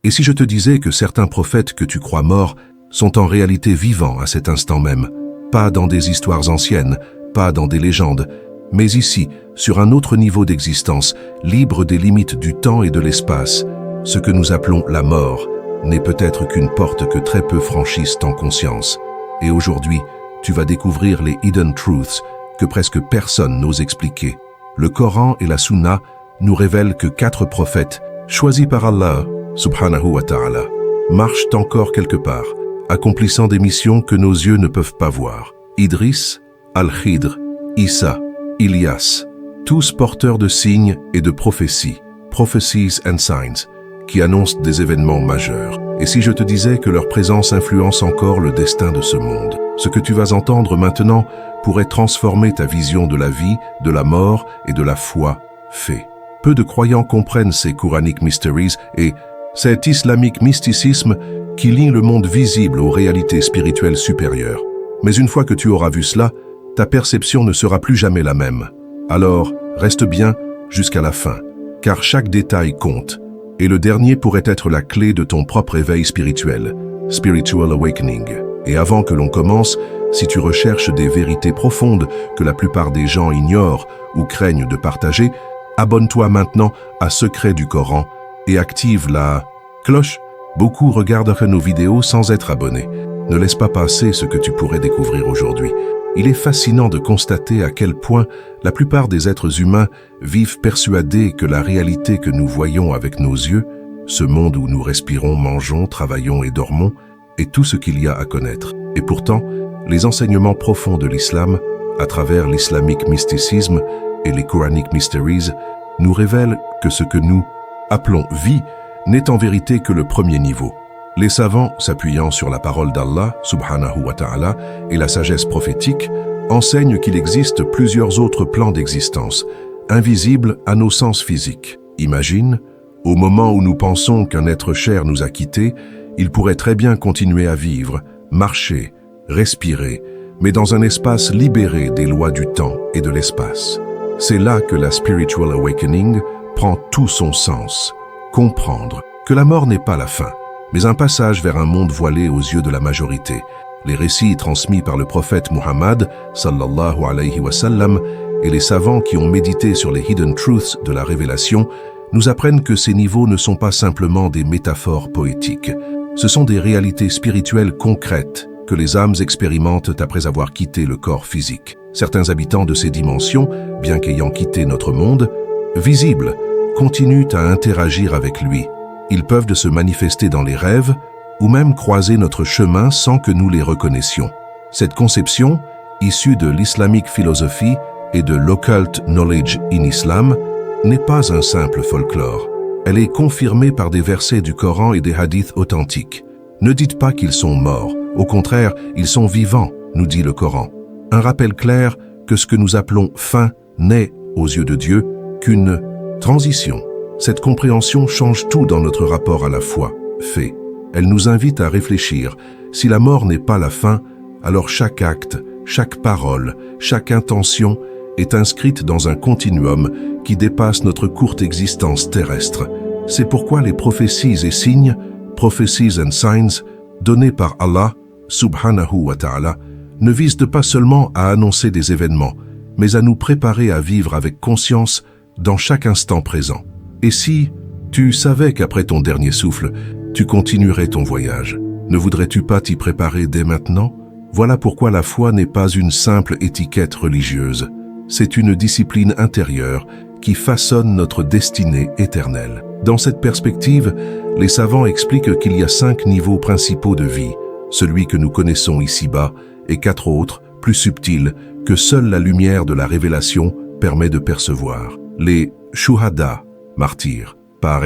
Et si je te disais que certains prophètes que tu crois morts sont en réalité vivants à cet instant même, pas dans des histoires anciennes, pas dans des légendes, mais ici, sur un autre niveau d'existence, libre des limites du temps et de l'espace, ce que nous appelons la mort n'est peut-être qu'une porte que très peu franchissent en conscience. Et aujourd'hui, tu vas découvrir les hidden truths que presque personne n'ose expliquer. Le Coran et la Sunna nous révèlent que 4 prophètes, choisis par Allah, subhanahu wa ta'ala, marchent encore quelque part, accomplissant des missions que nos yeux ne peuvent pas voir. Idris, Al-Khidr, Isa, Ilyas, tous porteurs de signes et de prophéties, prophecies and signs, qui annoncent des événements majeurs. Et si je te disais que leur présence influence encore le destin de ce monde, ce que tu vas entendre maintenant pourrait transformer ta vision de la vie, de la mort et de la foi fait. Peu de croyants comprennent ces Quranic mysteries et cet islamique mysticisme qui lie le monde visible aux réalités spirituelles supérieures. Mais une fois que tu auras vu cela, ta perception ne sera plus jamais la même. Alors, reste bien jusqu'à la fin, car chaque détail compte. Et le dernier pourrait être la clé de ton propre éveil spirituel, Spiritual Awakening. Et avant que l'on commence, si tu recherches des vérités profondes que la plupart des gens ignorent ou craignent de partager, abonne-toi maintenant à Secret du Coran et active la cloche. Beaucoup regardent nos vidéos sans être abonnés. Ne laisse pas passer ce que tu pourrais découvrir aujourd'hui. Il est fascinant de constater à quel point la plupart des êtres humains vivent persuadés que la réalité que nous voyons avec nos yeux, ce monde où nous respirons, mangeons, travaillons et dormons, est tout ce qu'il y a à connaître. Et pourtant, les enseignements profonds de l'islam, à travers l'islamique mysticisme et les Quranic mysteries, nous révèlent que ce que nous appelons vie n'est en vérité que le premier niveau. Les savants, s'appuyant sur la parole d'Allah, subhanahu wa ta'ala, et la sagesse prophétique, enseignent qu'il existe plusieurs autres plans d'existence, invisibles à nos sens physiques. Imagine, au moment où nous pensons qu'un être cher nous a quittés, il pourrait très bien continuer à vivre, marcher, respirer, mais dans un espace libéré des lois du temps et de l'espace. C'est là que la Spiritual Awakening prend tout son sens. Comprendre que la mort n'est pas la fin, mais un passage vers un monde voilé aux yeux de la majorité. Les récits transmis par le prophète Muhammad, sallallahu alayhi wa sallam, et les savants qui ont médité sur les hidden truths de la révélation, nous apprennent que ces niveaux ne sont pas simplement des métaphores poétiques. Ce sont des réalités spirituelles concrètes que les âmes expérimentent après avoir quitté le corps physique. Certains habitants de ces dimensions, bien qu'ayant quitté notre monde, visibles, continuent à interagir avec lui. Ils peuvent se manifester dans les rêves ou même croiser notre chemin sans que nous les reconnaissions. Cette conception, issue de l'islamique philosophie et de l'occult knowledge in Islam, n'est pas un simple folklore. Elle est confirmée par des versets du Coran et des hadiths authentiques. Ne dites pas qu'ils sont morts, au contraire, ils sont vivants, nous dit le Coran. Un rappel clair que ce que nous appelons fin n'est, aux yeux de Dieu, qu'une transition. Cette compréhension change tout dans notre rapport à la foi, fait. Elle nous invite à réfléchir. Si la mort n'est pas la fin, alors chaque acte, chaque parole, chaque intention est inscrite dans un continuum qui dépasse notre courte existence terrestre. C'est pourquoi les prophéties et signes, prophecies and signs, donnés par Allah, subhanahu wa ta'ala, ne visent pas seulement à annoncer des événements, mais à nous préparer à vivre avec conscience dans chaque instant présent. Et si tu savais qu'après ton dernier souffle, tu continuerais ton voyage, ne voudrais-tu pas t'y préparer dès maintenant? Voilà pourquoi la foi n'est pas une simple étiquette religieuse. C'est une discipline intérieure qui façonne notre destinée éternelle. Dans cette perspective, les savants expliquent qu'il y a 5 niveaux principaux de vie, celui que nous connaissons ici-bas et 4 autres, plus subtils, que seule la lumière de la révélation permet de percevoir. Les shuhada, martyrs, par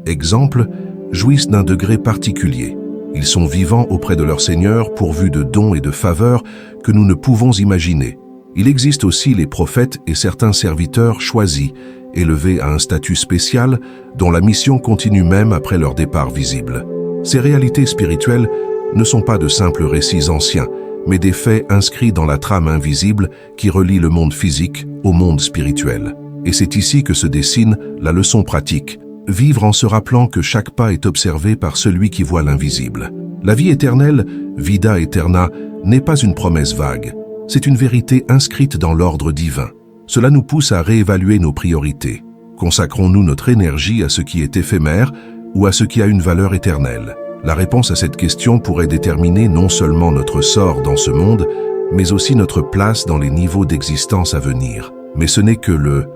exemple, jouissent d'un degré particulier. Ils sont vivants auprès de leur Seigneur pourvus de dons et de faveurs que nous ne pouvons imaginer. Il existe aussi les prophètes et certains serviteurs choisis, élevés à un statut spécial dont la mission continue même après leur départ visible. Ces réalités spirituelles ne sont pas de simples récits anciens, mais des faits inscrits dans la trame invisible qui relie le monde physique au monde spirituel. Et c'est ici que se dessine la leçon pratique, vivre en se rappelant que chaque pas est observé par celui qui voit l'invisible. La vie éternelle, vida eterna, n'est pas une promesse vague. C'est une vérité inscrite dans l'ordre divin. Cela nous pousse à réévaluer nos priorités. Consacrons-nous notre énergie à ce qui est éphémère ou à ce qui a une valeur éternelle? La réponse à cette question pourrait déterminer non seulement notre sort dans ce monde, mais aussi notre place dans les niveaux d'existence à venir. Mais ce n'est que le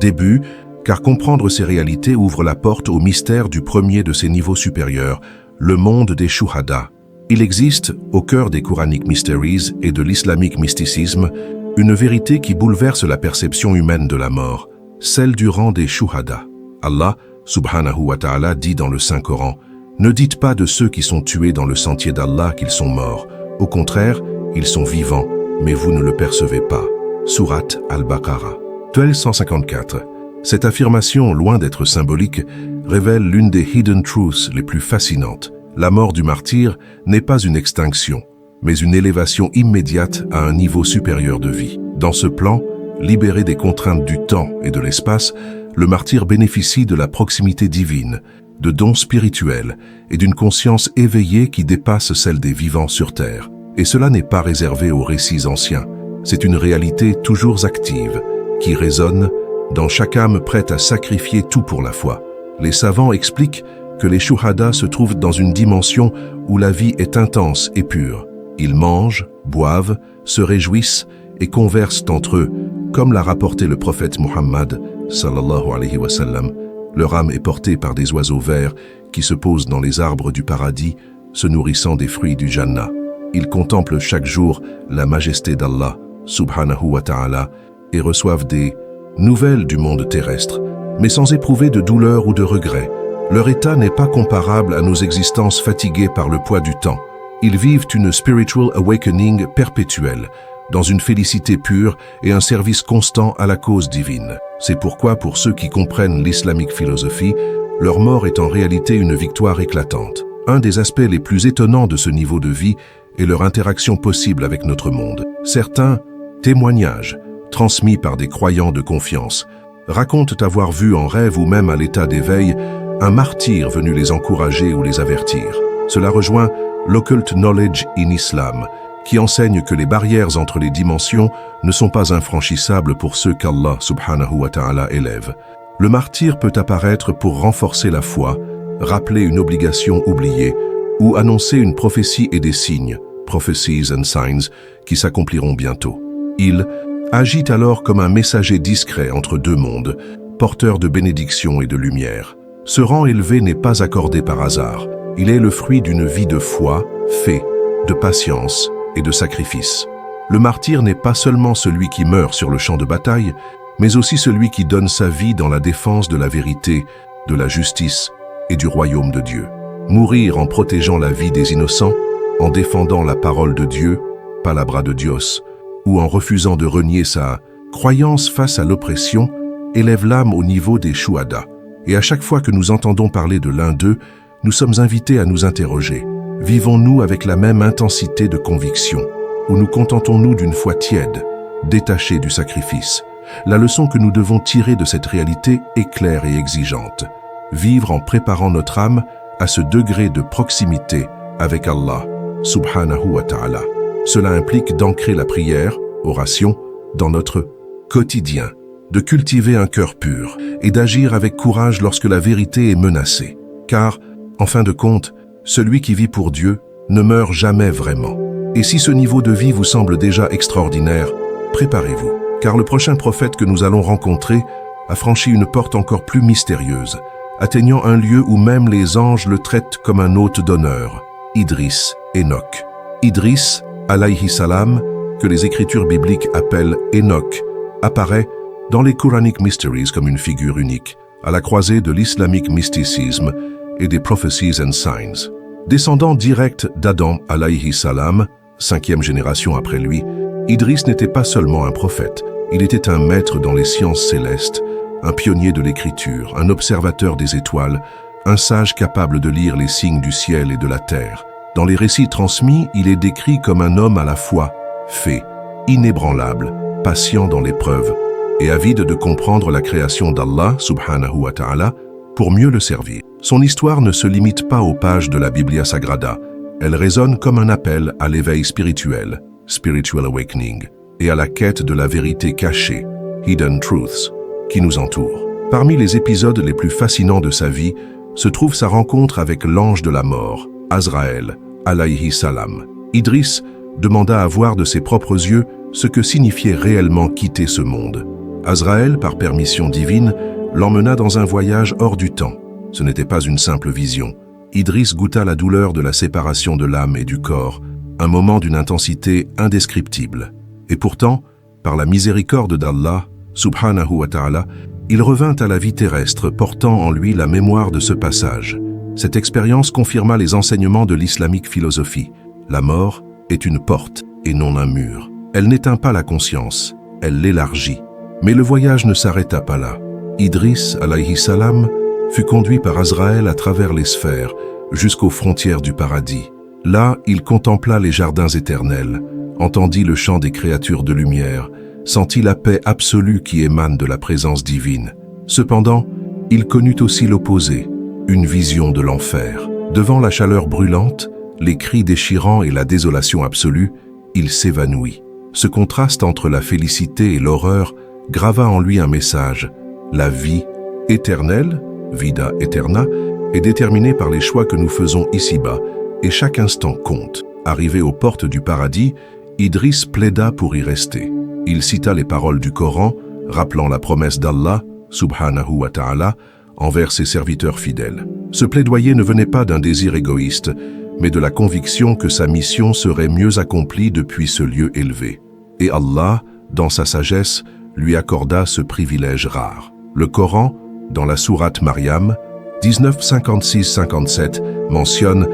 début, car comprendre ces réalités ouvre la porte au mystère du premier de ces niveaux supérieurs, le monde des shuhada. Il existe, au cœur des Quranic Mysteries et de l'islamique mysticisme, une vérité qui bouleverse la perception humaine de la mort, celle du rang des shuhada. Allah, subhanahu wa ta'ala, dit dans le Saint-Coran, « Ne dites pas de ceux qui sont tués dans le sentier d'Allah qu'ils sont morts. Au contraire, ils sont vivants, mais vous ne le percevez pas. » Sourate Al-Baqarah. 1254. Cette affirmation, loin d'être symbolique, révèle l'une des hidden truths les plus fascinantes. La mort du martyr n'est pas une extinction, mais une élévation immédiate à un niveau supérieur de vie. Dans ce plan, libéré des contraintes du temps et de l'espace, le martyr bénéficie de la proximité divine, de dons spirituels et d'une conscience éveillée qui dépasse celle des vivants sur terre. Et cela n'est pas réservé aux récits anciens. C'est une réalité toujours active, qui résonne dans chaque âme prête à sacrifier tout pour la foi. Les savants expliquent que les shuhada se trouvent dans une dimension où la vie est intense et pure. Ils mangent, boivent, se réjouissent et conversent entre eux, comme l'a rapporté le prophète Muhammad, sallallahu alayhi wa sallam. Leur âme est portée par des oiseaux verts qui se posent dans les arbres du paradis, se nourrissant des fruits du Jannah. Ils contemplent chaque jour la majesté d'Allah, subhanahu wa ta'ala, et reçoivent des nouvelles du monde terrestre, mais sans éprouver de douleur ou de regret. Leur état n'est pas comparable à nos existences fatiguées par le poids du temps. Ils vivent une spiritual awakening perpétuelle, dans une félicité pure et un service constant à la cause divine. C'est pourquoi, pour ceux qui comprennent l'islamique philosophie, leur mort est en réalité une victoire éclatante. Un des aspects les plus étonnants de ce niveau de vie est leur interaction possible avec notre monde. Certains témoignages, transmis par des croyants de confiance, racontent avoir vu en rêve ou même à l'état d'éveil un martyr venu les encourager ou les avertir. Cela rejoint l'Occult Knowledge in Islam, qui enseigne que les barrières entre les dimensions ne sont pas infranchissables pour ceux qu'Allah subhanahu wa ta'ala élève. Le martyr peut apparaître pour renforcer la foi, rappeler une obligation oubliée ou annoncer une prophétie et des signes, prophecies and signs, qui s'accompliront bientôt. Il agit alors comme un messager discret entre deux mondes, porteur de bénédiction et de lumière. Ce rang élevé n'est pas accordé par hasard. Il est le fruit d'une vie de foi, fait, de patience et de sacrifice. Le martyr n'est pas seulement celui qui meurt sur le champ de bataille, mais aussi celui qui donne sa vie dans la défense de la vérité, de la justice et du royaume de Dieu. Mourir en protégeant la vie des innocents, en défendant la parole de Dieu, palabra de Dios, ou en refusant de renier sa croyance face à l'oppression, élève l'âme au niveau des shuhada. Et à chaque fois que nous entendons parler de l'un d'eux, nous sommes invités à nous interroger. Vivons-nous avec la même intensité de conviction, ou nous contentons-nous d'une foi tiède, détachée du sacrifice? La leçon que nous devons tirer de cette réalité est claire et exigeante. Vivre en préparant notre âme à ce degré de proximité avec Allah, subhanahu wa ta'ala. Cela implique d'ancrer la prière, oration, dans notre quotidien, de cultiver un cœur pur et d'agir avec courage lorsque la vérité est menacée. Car, en fin de compte, celui qui vit pour Dieu ne meurt jamais vraiment. Et si ce niveau de vie vous semble déjà extraordinaire, préparez-vous, car le prochain prophète que nous allons rencontrer a franchi une porte encore plus mystérieuse, atteignant un lieu où même les anges le traitent comme un hôte d'honneur, Idris, Enoch. Idris, alayhi salam, que les écritures bibliques appellent Enoch, apparaît dans les Quranic Mysteries comme une figure unique, à la croisée de l'islamique mysticisme et des prophecies and signs. Descendant direct d'Adam alayhi salam, 5e génération après lui, Idris n'était pas seulement un prophète, il était un maître dans les sciences célestes, un pionnier de l'écriture, un observateur des étoiles, un sage capable de lire les signes du ciel et de la terre. Dans les récits transmis, il est décrit comme un homme à la fois fait, inébranlable, patient dans l'épreuve, et avide de comprendre la création d'Allah subhanahu wa ta'ala pour mieux le servir. Son histoire ne se limite pas aux pages de la Biblia Sagrada. Elle résonne comme un appel à l'éveil spirituel, Spiritual Awakening, et à la quête de la vérité cachée, Hidden Truths, qui nous entoure. Parmi les épisodes les plus fascinants de sa vie se trouve sa rencontre avec l'ange de la mort, Azraël, alayhi salam. Idriss demanda à voir de ses propres yeux ce que signifiait réellement quitter ce monde. Azraël, par permission divine, l'emmena dans un voyage hors du temps. Ce n'était pas une simple vision. Idriss goûta la douleur de la séparation de l'âme et du corps, un moment d'une intensité indescriptible. Et pourtant, par la miséricorde d'Allah, subhanahu wa ta'ala, il revint à la vie terrestre, portant en lui la mémoire de ce passage. Cette expérience confirma les enseignements de l'islamique philosophie. La mort est une porte et non un mur. Elle n'éteint pas la conscience, elle l'élargit. Mais le voyage ne s'arrêta pas là. Idriss, alayhi salam, fut conduit par Azraël à travers les sphères, jusqu'aux frontières du paradis. Là, il contempla les jardins éternels, entendit le chant des créatures de lumière, sentit la paix absolue qui émane de la présence divine. Cependant, il connut aussi l'opposé, une vision de l'enfer. Devant la chaleur brûlante, les cris déchirants et la désolation absolue, il s'évanouit. Ce contraste entre la félicité et l'horreur grava en lui un message. La vie éternelle, vida eterna, est déterminée par les choix que nous faisons ici-bas, et chaque instant compte. Arrivé aux portes du paradis, Idriss plaida pour y rester. Il cita les paroles du Coran, rappelant la promesse d'Allah, subhanahu wa ta'ala, envers ses serviteurs fidèles. Ce plaidoyer ne venait pas d'un désir égoïste, mais de la conviction que sa mission serait mieux accomplie depuis ce lieu élevé. Et Allah, dans sa sagesse, lui accorda ce privilège rare. Le Coran, dans la sourate Maryam, 19:56-57, mentionne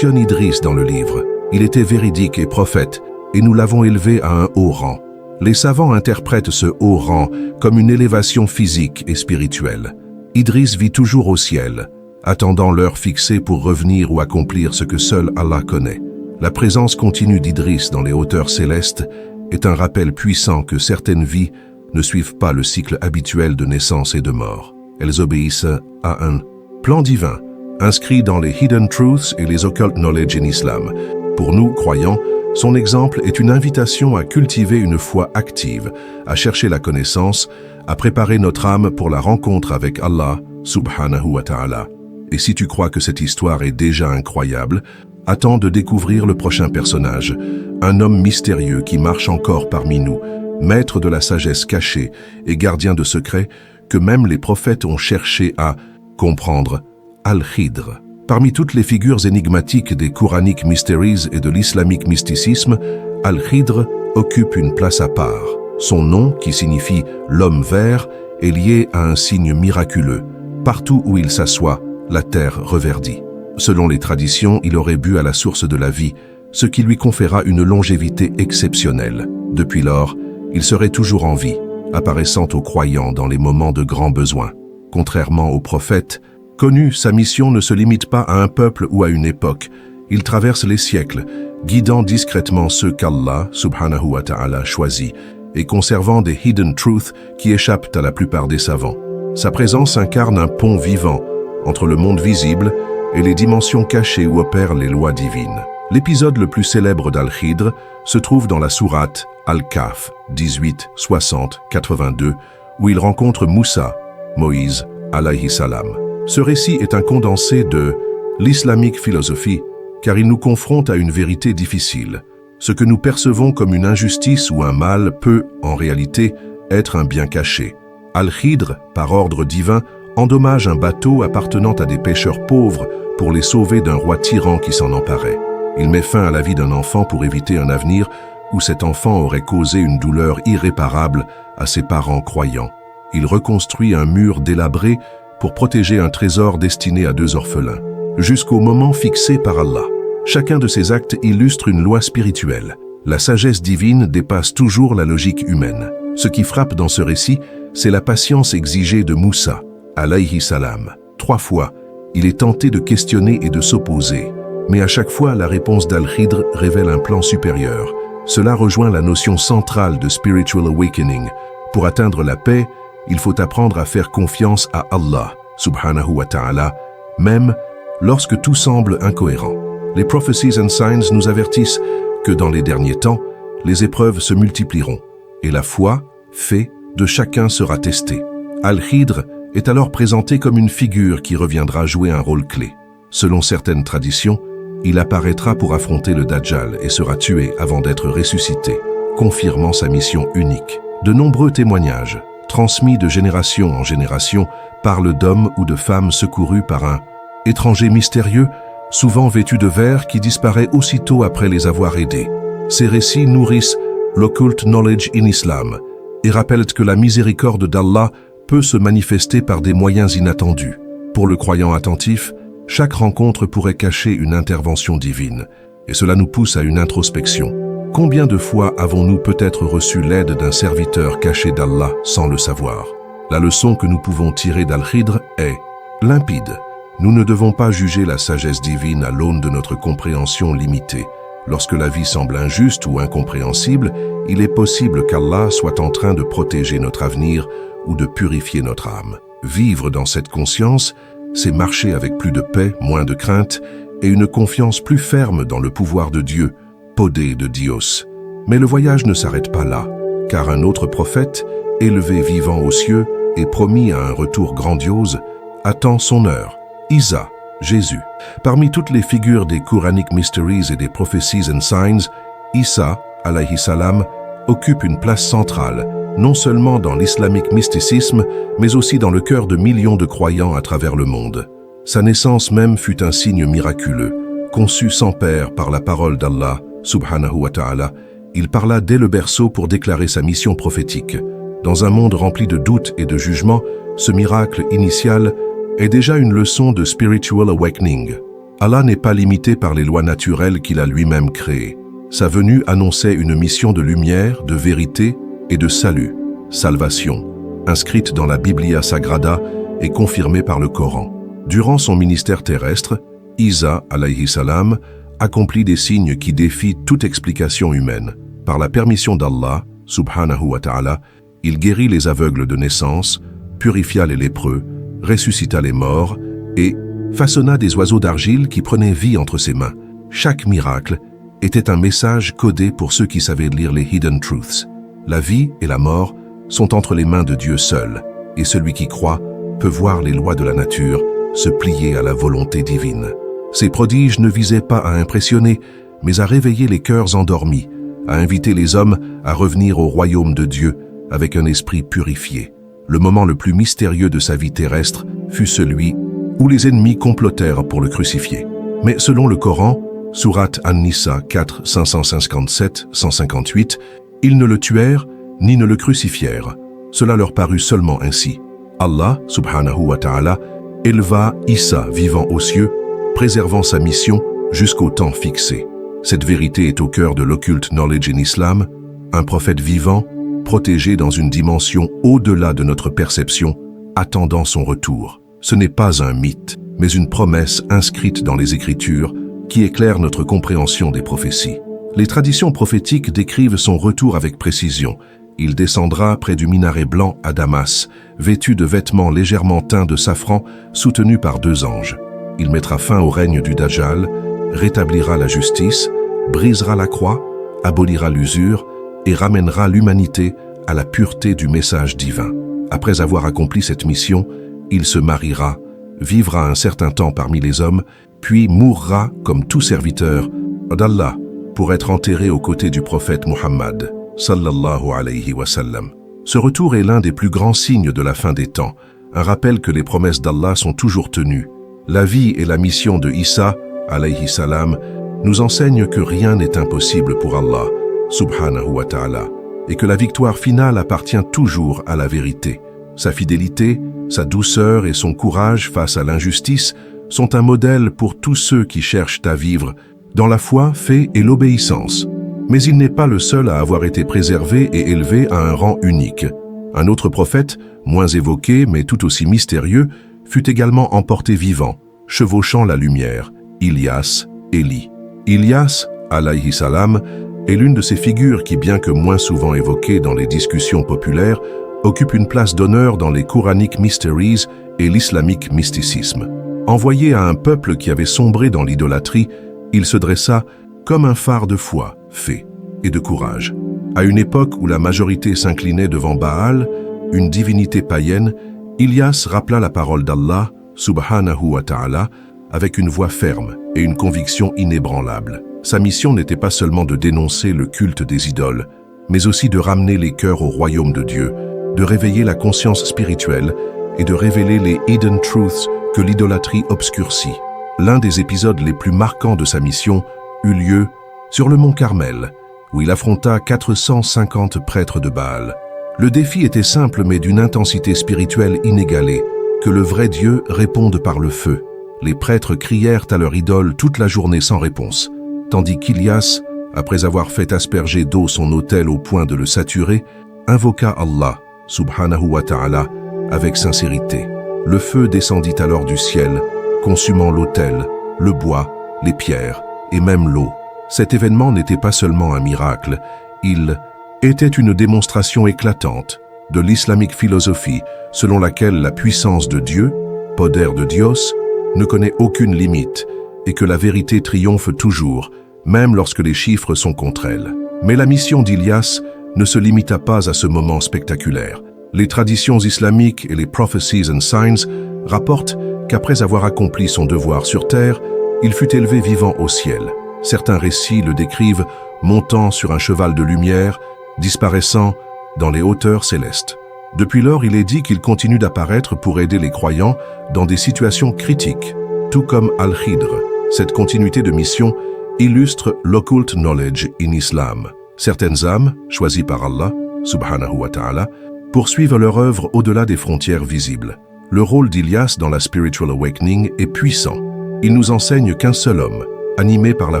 Idriss dans le livre. Il était véridique et prophète, et nous l'avons élevé à un haut rang. Les savants interprètent ce haut rang comme une élévation physique et spirituelle. Idriss vit toujours au ciel, attendant l'heure fixée pour revenir ou accomplir ce que seul Allah connaît. La présence continue d'Idriss dans les hauteurs célestes est un rappel puissant que certaines vies ne suivent pas le cycle habituel de naissance et de mort. Elles obéissent à un plan divin, inscrit dans les Hidden Truths et les Occult Knowledge in Islam. Pour nous, croyants, son exemple est une invitation à cultiver une foi active, à chercher la connaissance, à préparer notre âme pour la rencontre avec Allah, subhanahu wa ta'ala. Et si tu crois que cette histoire est déjà incroyable, attends de découvrir le prochain personnage, un homme mystérieux qui marche encore parmi nous, maître de la sagesse cachée et gardien de secrets que même les prophètes ont cherché à comprendre, Al-Khidr. Parmi toutes les figures énigmatiques des Quranic Mysteries et de l'islamique mysticisme, Al-Khidr occupe une place à part. Son nom, qui signifie « l'homme vert », est lié à un signe miraculeux. Partout où il s'assoit, la terre reverdit. Selon les traditions, il aurait bu à la source de la vie, ce qui lui conféra une longévité exceptionnelle. Depuis lors, il serait toujours en vie, apparaissant aux croyants dans les moments de grand besoin. Contrairement aux prophètes, connu, sa mission ne se limite pas à un peuple ou à une époque. Il traverse les siècles, guidant discrètement ceux qu'Allah, subhanahu wa ta'ala, choisit, et conservant des hidden truths qui échappent à la plupart des savants. Sa présence incarne un pont vivant entre le monde visible et les dimensions cachées où opèrent les lois divines. L'épisode le plus célèbre d'Al-Khidr se trouve dans la sourate Al-Kahf 18:60-82, où il rencontre Moussa, Moïse, alayhi salam. Ce récit est un condensé de l'islamique philosophie, car il nous confronte à une vérité difficile. Ce que nous percevons comme une injustice ou un mal peut, en réalité, être un bien caché. Al-Khidr, par ordre divin, endommage un bateau appartenant à des pêcheurs pauvres pour les sauver d'un roi tyran qui s'en emparait. Il met fin à la vie d'un enfant pour éviter un avenir où cet enfant aurait causé une douleur irréparable à ses parents croyants. Il reconstruit un mur délabré pour protéger un trésor destiné à 2 orphelins, jusqu'au moment fixé par Allah. Chacun de ces actes illustre une loi spirituelle. La sagesse divine dépasse toujours la logique humaine. Ce qui frappe dans ce récit, c'est la patience exigée de Moussa, alayhi salam. 3 fois, il est tenté de questionner et de s'opposer. Mais à chaque fois, la réponse d'Al-Khidr révèle un plan supérieur. Cela rejoint la notion centrale de Spiritual Awakening. Pour atteindre la paix, il faut apprendre à faire confiance à Allah, subhanahu wa ta'ala, même lorsque tout semble incohérent. Les Prophecies and Signs nous avertissent que dans les derniers temps, les épreuves se multiplieront et la foi, fait, de chacun sera testée. Al-Khidr est alors présenté comme une figure qui reviendra jouer un rôle clé. Selon certaines traditions, il apparaîtra pour affronter le Dajjal et sera tué avant d'être ressuscité, confirmant sa mission unique. De nombreux témoignages, transmis de génération en génération, parlent d'hommes ou de femmes secourus par un étranger mystérieux, souvent vêtu de vert, qui disparaît aussitôt après les avoir aidés. Ces récits nourrissent l'occult knowledge in Islam et rappellent que la miséricorde d'Allah peut se manifester par des moyens inattendus. Pour le croyant attentif, chaque rencontre pourrait cacher une intervention divine, et cela nous pousse à une introspection. Combien de fois avons-nous peut-être reçu l'aide d'un serviteur caché d'Allah sans le savoir? La leçon que nous pouvons tirer d'Al-Khidr est limpide. Nous ne devons pas juger la sagesse divine à l'aune de notre compréhension limitée. Lorsque la vie semble injuste ou incompréhensible, il est possible qu'Allah soit en train de protéger notre avenir ou de purifier notre âme. Vivre dans cette conscience, c'est marcher avec plus de paix, moins de crainte et une confiance plus ferme dans le pouvoir de Dieu, Podé de Dios. Mais le voyage ne s'arrête pas là, car un autre prophète, élevé vivant aux cieux et promis à un retour grandiose, attend son heure, Isa, Jésus. Parmi toutes les figures des Quranic Mysteries et des Prophecies and Signs, Isa, alayhi salam, occupe une place centrale, non seulement dans l'islamique mysticisme, mais aussi dans le cœur de millions de croyants à travers le monde. Sa naissance même fut un signe miraculeux, conçu sans père par la parole d'Allah, subhanahu wa ta'ala. Il parla dès le berceau pour déclarer sa mission prophétique. Dans un monde rempli de doutes et de jugements, ce miracle initial est déjà une leçon de spiritual awakening. Allah n'est pas limité par les lois naturelles qu'il a lui-même créées. Sa venue annonçait une mission de lumière, de vérité et de salut, salvation, inscrite dans la Biblia Sagrada et confirmée par le Coran. Durant son ministère terrestre, Isa, alayhi salam, accomplit des signes qui défient toute explication humaine. Par la permission d'Allah, subhanahu wa ta'ala, il guérit les aveugles de naissance, purifia les lépreux, ressuscita les morts et façonna des oiseaux d'argile qui prenaient vie entre ses mains. Chaque miracle était un message codé pour ceux qui savaient lire les Hidden Truths. La vie et la mort sont entre les mains de Dieu seul, et celui qui croit peut voir les lois de la nature se plier à la volonté divine. Ces prodiges ne visaient pas à impressionner, mais à réveiller les cœurs endormis, à inviter les hommes à revenir au royaume de Dieu avec un esprit purifié. Le moment le plus mystérieux de sa vie terrestre fut celui où les ennemis complotèrent pour le crucifier. Mais selon le Coran, Sourate An-Nisa 4, 557-158, ils ne le tuèrent ni ne le crucifièrent. Cela leur parut seulement ainsi. Allah, subhanahu wa ta'ala, éleva Isa vivant aux cieux, préservant sa mission jusqu'au temps fixé. Cette vérité est au cœur de l'occulte knowledge in Islam, un prophète vivant, protégé dans une dimension au-delà de notre perception, attendant son retour. Ce n'est pas un mythe, mais une promesse inscrite dans les Écritures qui éclaire notre compréhension des prophéties. Les traditions prophétiques décrivent son retour avec précision. Il descendra près du minaret blanc à Damas, vêtu de vêtements légèrement teints de safran, soutenu par 2 anges. Il mettra fin au règne du Dajjal, rétablira la justice, brisera la croix, abolira l'usure et ramènera l'humanité à la pureté du message divin. Après avoir accompli cette mission, il se mariera, vivra un certain temps parmi les hommes, puis mourra comme tout serviteur d'Allah pour être enterré aux côtés du prophète Muhammad, sallallahu alayhi wa sallam. Ce retour est l'un des plus grands signes de la fin des temps, un rappel que les promesses d'Allah sont toujours tenues. La vie et la mission de Isa, alayhi salam, nous enseignent que rien n'est impossible pour Allah, subhanahu wa ta'ala, et que la victoire finale appartient toujours à la vérité. Sa fidélité, sa douceur et son courage face à l'injustice sont un modèle pour tous ceux qui cherchent à vivre dans la foi, fait et l'obéissance. Mais il n'est pas le seul à avoir été préservé et élevé à un rang unique. Un autre prophète, moins évoqué mais tout aussi mystérieux, fut également emporté vivant, chevauchant la lumière, Ilyas, Élie. Ilyas, alayhi salam, est l'une de ces figures qui, bien que moins souvent évoquées dans les discussions populaires, occupe une place d'honneur dans les Quranic Mysteries et l'islamique mysticisme. Envoyé à un peuple qui avait sombré dans l'idolâtrie, il se dressa comme un phare de foi, fait et de courage. À une époque où la majorité s'inclinait devant Baal, une divinité païenne, Ilyas rappela la parole d'Allah, subhanahu wa ta'ala, avec une voix ferme et une conviction inébranlable. Sa mission n'était pas seulement de dénoncer le culte des idoles, mais aussi de ramener les cœurs au royaume de Dieu, de réveiller la conscience spirituelle et de révéler les hidden truths que l'idolâtrie obscurcit. L'un des épisodes les plus marquants de sa mission eut lieu sur le mont Carmel, où il affronta 450 prêtres de Baal. Le défi était simple mais d'une intensité spirituelle inégalée, que le vrai Dieu réponde par le feu. Les prêtres crièrent à leur idole toute la journée sans réponse, tandis qu'Ilyas, après avoir fait asperger d'eau son autel au point de le saturer, invoqua Allah, subhanahu wa ta'ala, avec sincérité. Le feu descendit alors du ciel, consumant l'autel, le bois, les pierres et même l'eau. Cet événement n'était pas seulement un miracle, il était une démonstration éclatante de l'islamique philosophie selon laquelle la puissance de Dieu, poder de Dios, ne connaît aucune limite et que la vérité triomphe toujours, même lorsque les chiffres sont contre elle. Mais la mission d'Ilyas ne se limita pas à ce moment spectaculaire. Les traditions islamiques et les prophecies and signs rapportent qu'après avoir accompli son devoir sur terre, il fut élevé vivant au ciel. Certains récits le décrivent montant sur un cheval de lumière, disparaissant dans les hauteurs célestes. Depuis lors, il est dit qu'il continue d'apparaître pour aider les croyants dans des situations critiques, tout comme Al-Khidr. Cette continuité de mission illustre l'occult knowledge in Islam. Certaines âmes, choisies par Allah, subhanahu wa ta'ala, poursuivent leur œuvre au-delà des frontières visibles. Le rôle d'Ilyas dans la Spiritual Awakening est puissant. Il nous enseigne qu'un seul homme, animé par la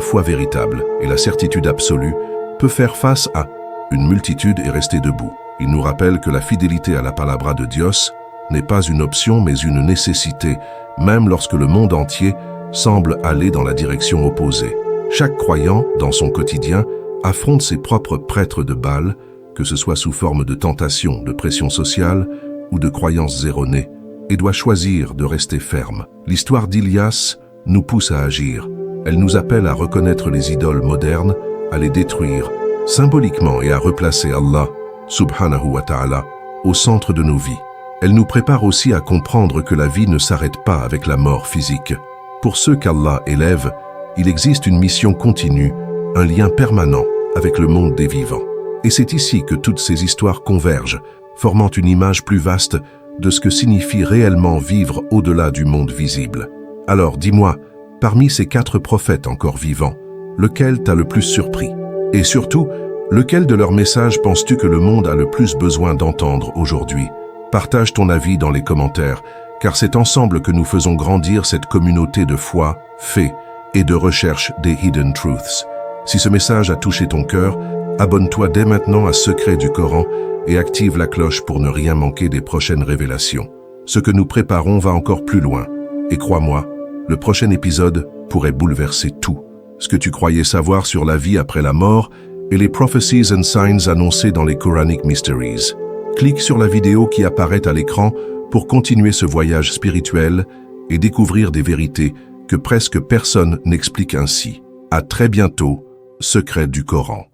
foi véritable et la certitude absolue, peut faire face à une multitude et rester debout. Il nous rappelle que la fidélité à la palabra de Dios n'est pas une option mais une nécessité, même lorsque le monde entier semble aller dans la direction opposée. Chaque croyant, dans son quotidien, affronte ses propres prêtres de Baal, que ce soit sous forme de tentation, de pression sociale ou de croyances erronées, et doit choisir de rester ferme. L'histoire d'Ilyas nous pousse à agir. Elle nous appelle à reconnaître les idoles modernes, à les détruire symboliquement et à replacer Allah, subhanahu wa ta'ala, au centre de nos vies. Elle nous prépare aussi à comprendre que la vie ne s'arrête pas avec la mort physique. Pour ceux qu'Allah élève, il existe une mission continue, un lien permanent avec le monde des vivants. Et c'est ici que toutes ces histoires convergent, formant une image plus vaste de ce que signifie réellement vivre au-delà du monde visible. Alors dis-moi, parmi ces 4 prophètes encore vivants, lequel t'a le plus surpris? Et surtout, lequel de leurs messages penses-tu que le monde a le plus besoin d'entendre aujourd'hui? Partage ton avis dans les commentaires, car c'est ensemble que nous faisons grandir cette communauté de foi, fait et de recherche des Hidden Truths. Si ce message a touché ton cœur, abonne-toi dès maintenant à Secrets du Coran et active la cloche pour ne rien manquer des prochaines révélations. Ce que nous préparons va encore plus loin. Et crois-moi, le prochain épisode pourrait bouleverser tout. Ce que tu croyais savoir sur la vie après la mort et les prophecies and signs annoncés dans les Quranic Mysteries. Clique sur la vidéo qui apparaît à l'écran pour continuer ce voyage spirituel et découvrir des vérités que presque personne n'explique ainsi. À très bientôt, Secrets du Coran.